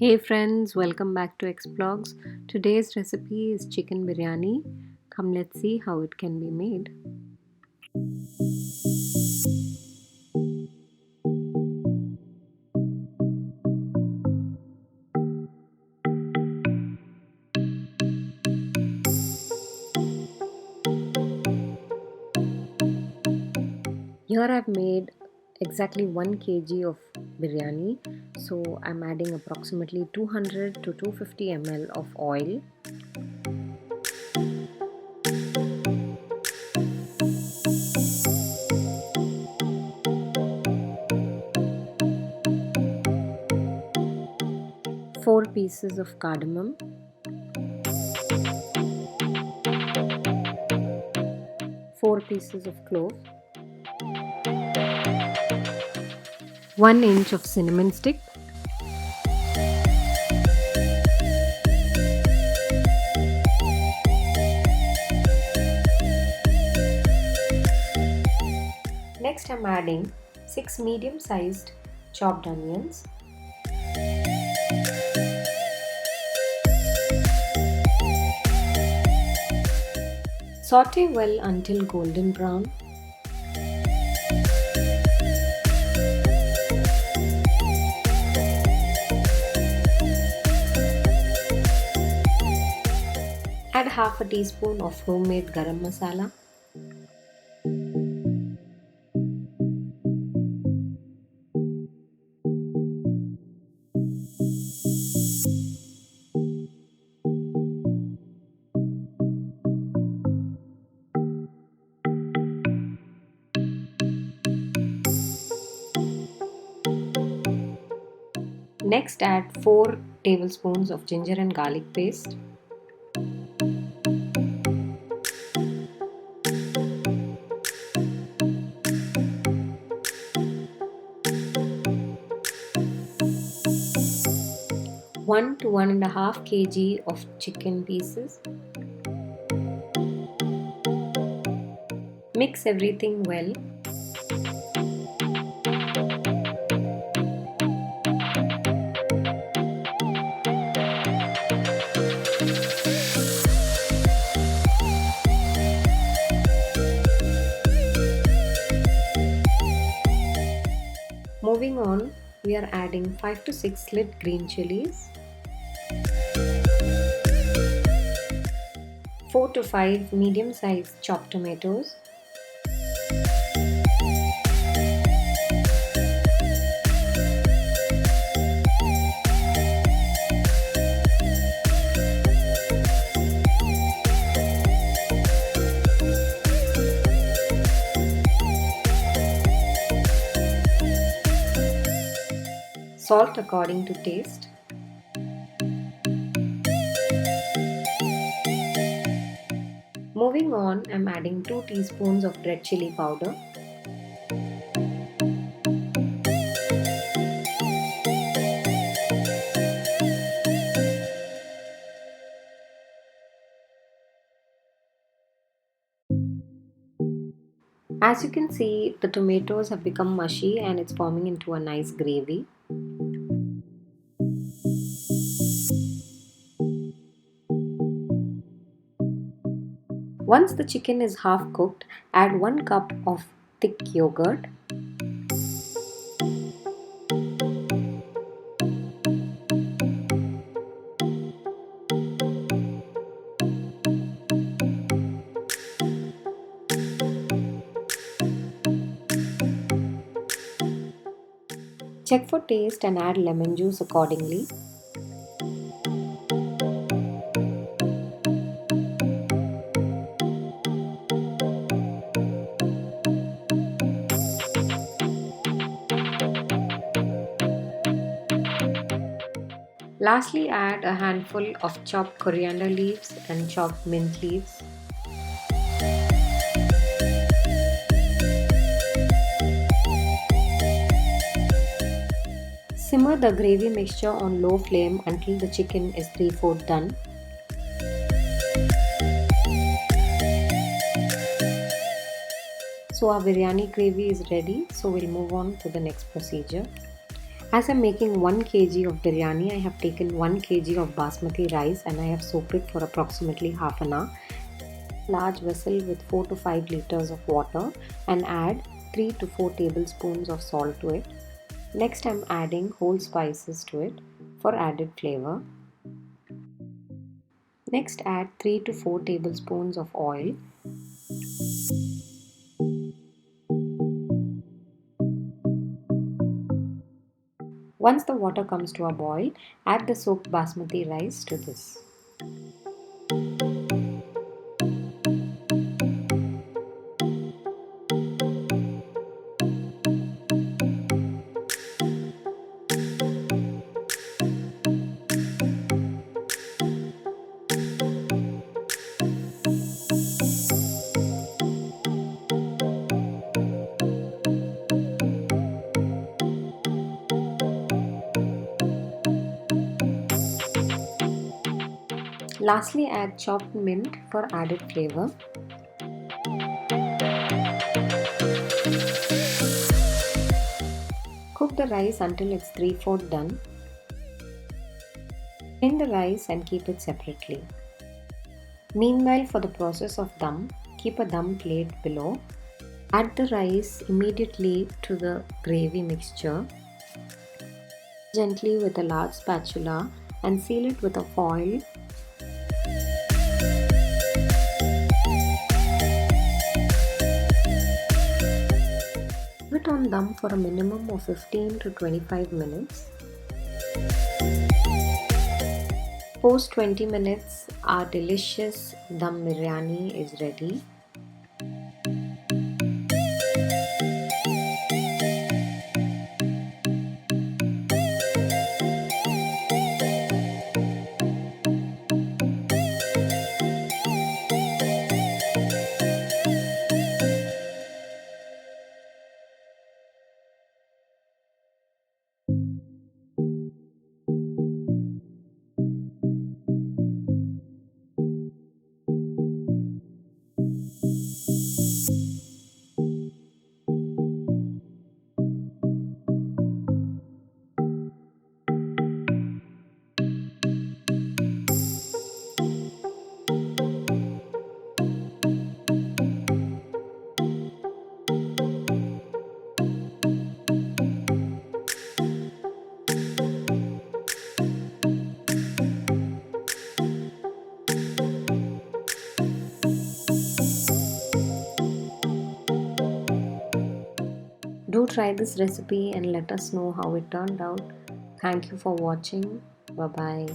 Hey friends, welcome back to Xvlogs. Today's recipe is chicken biryani. Come, let's see how it can be made. Here I've made exactly 1 kg of biryani. So I'm adding approximately 200 to 250 ml of oil. Four pieces of cardamom, 4 pieces of clove, 1 inch of cinnamon stick, next I'm adding 6 medium-sized chopped onions, saute well until golden brown. Add half a teaspoon of homemade garam masala. Next add 4 tablespoons of ginger and garlic paste. One to 1.5 kg of chicken pieces. Mix everything well. Moving on, we are adding 5 to 6 slit green chilies, 4 to 5 medium-sized chopped tomatoes, salt according to taste. Moving on, I'm adding 2 teaspoons of red chili powder, as you can see, the tomatoes have become mushy and it's forming into a nice gravy. Once the chicken is half cooked, add 1 cup of thick yogurt. Check for taste and add lemon juice accordingly. Lastly, add a handful of chopped coriander leaves and chopped mint leaves. Simmer the gravy mixture on low flame until the chicken is 3/4 done. So our biryani gravy is ready, so we'll move on to the next procedure. As I'm making 1 kg of biryani, I have taken 1 kg of basmati rice and I have soaked it for approximately half an hour. Large vessel with 4 to 5 liters of water and add 3 to 4 tablespoons of salt to it. Next, I'm adding whole spices to it for added flavor. Next, add 3 to 4 tablespoons of oil. Once the water comes to a boil, add the soaked basmati rice to this. Lastly, add chopped mint for added flavor. Cook the rice until it's 3/4 done. Drain the rice and keep it separately. Meanwhile, for the process of dum, keep a dum plate below. Add the rice immediately to the gravy mixture gently with a large spatula and seal it with a foil. Leave it on dum for a minimum of 15 to 25 minutes. Post 20 minutes, our delicious dum biryani is ready. Do try this recipe and let us know how it turned out. Thank you for watching. Bye bye.